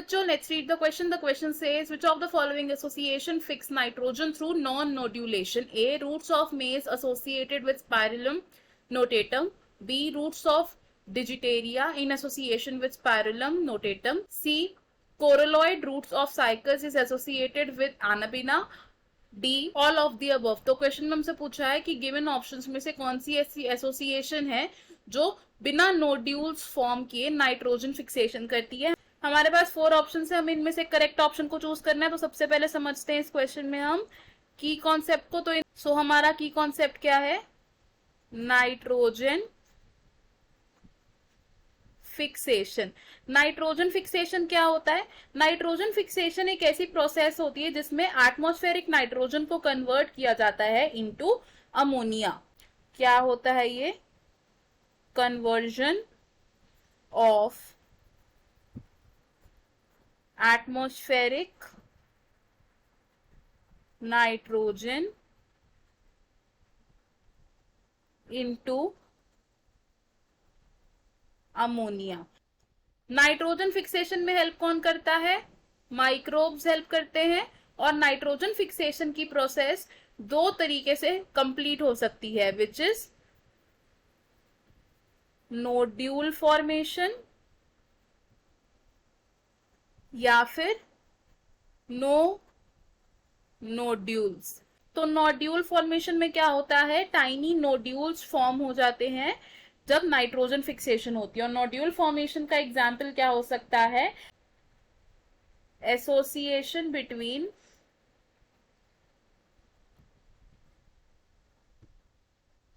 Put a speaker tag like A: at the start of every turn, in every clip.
A: बच्चों, let's read the question. The question says, which of the following association fix nitrogen through non-nodulation? A. Roots of maize associated with Spirillum notatum. B. Roots of Digitaria in association with Spirillum notatum. C. Coralloid roots of Cycas is associated with Anabaena. D all of the above. तो question में हमसे पूछा है कि given options में से कौन सी ऐसी एसोसिएशन है जो बिना नोड्यूल्स फॉर्म किए नाइट्रोजन फिक्सेशन करती है। हमारे पास 4 ऑप्शन है, हमें इनमें से करेक्ट ऑप्शन को चूज करना है। तो सबसे पहले समझते हैं इस क्वेश्चन में हम की कॉन्सेप्ट को। तो हमारा की कॉन्सेप्ट क्या है? Nitrogen fixation. नाइट्रोजन फिक्सेशन क्या होता है? नाइट्रोजन फिक्सेशन एक ऐसी प्रोसेस होती है जिसमें एटमॉस्फेरिक नाइट्रोजन को कन्वर्ट किया जाता है इनटू अमोनिया। क्या होता है ये? Conversion of atmospheric nitrogen into ammonia. Nitrogen fixation में हेल्प कौन करता है? माइक्रोब्स हेल्प करते हैं। और नाइट्रोजन फिक्सेशन की प्रोसेस 2 तरीके से कंप्लीट हो सकती है, विच इज नोड्यूल फॉर्मेशन या फिर नो नोड्यूल्स। तो नोड्यूल फॉर्मेशन में क्या होता है? टाइनी नोड्यूल्स फॉर्म हो जाते हैं जब नाइट्रोजन फिक्सेशन होती है। और नोड्यूल फॉर्मेशन का एग्जाम्पल क्या हो सकता है? Association between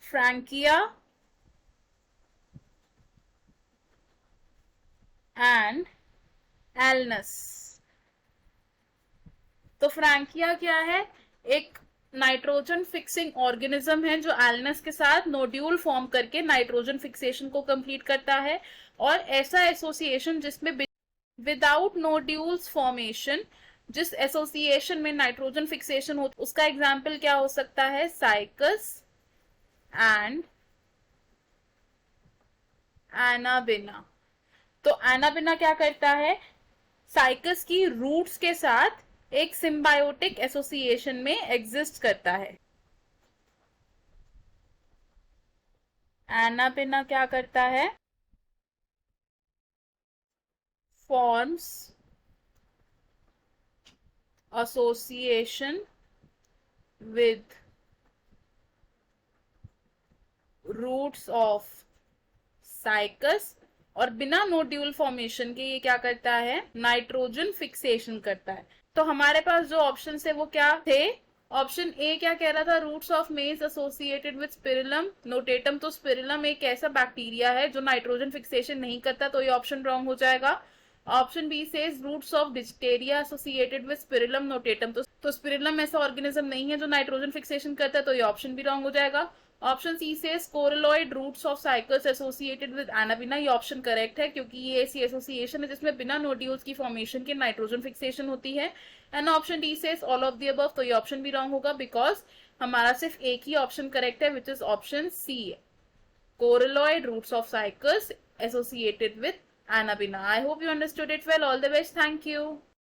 A: Frankia and Alnus. तो फ्रैंकिया क्या है? एक नाइट्रोजन फिक्सिंग ऑर्गेनिज्म है जो एल्नस के साथ नोड्यूल फॉर्म करके नाइट्रोजन फिक्सेशन को कंप्लीट करता है। और ऐसा एसोसिएशन जिसमें विदाउट नोड्यूल्स फॉर्मेशन, जिस एसोसिएशन में नाइट्रोजन फिक्सेशन हो, उसका एग्जाम्पल क्या हो सकता है? Cycas and anabaena. तो एनाबेना क्या करता है? साइकस की रूट्स के साथ एक सिम्बायोटिक एसोसिएशन में एग्जिस्ट करता है। एनाबेना क्या करता है? Forms association with roots of Cycas, और बिना नोड्यूल फॉर्मेशन के ये क्या करता है? नाइट्रोजन फिक्सेशन करता है। तो हमारे पास जो ऑप्शन है वो क्या थे? ऑप्शन ए क्या कह रहा था? Roots of maize associated with spirillum notatum. तो स्पिरिलम एक ऐसा बैक्टीरिया है जो नाइट्रोजन फिक्सेशन नहीं करता, तो ये ऑप्शन रॉन्ग हो जाएगा। Option B says roots of digitaria associated with spirillum notatum. तो स्पिरिलम ऐसा ऑर्गेनिज्म नहीं है जो नाइट्रोजन फिक्सेशन करता है, तो ये ऑप्शन भी रॉन्ग हो जाएगा। Option C says coralloid roots of cycas associated with anabaena. ये ऑप्शन करेक्ट है क्योंकि ये ऐसी एसोसिएशन है जिसमें बिना नोड्यूल्स की फॉर्मेशन के नाइट्रोजन फिक्सेशन होती है। एंड ऑप्शन डी से ऑल ऑफ द अबव। तो ये ऑप्शन भी रॉन्ग होगा बिकॉज हमारा सिर्फ एक ही ऑप्शन करेक्ट है, which is option C, coralloid roots of cycas associated with anabaena. I hope you understood it well. All the best. Thank you.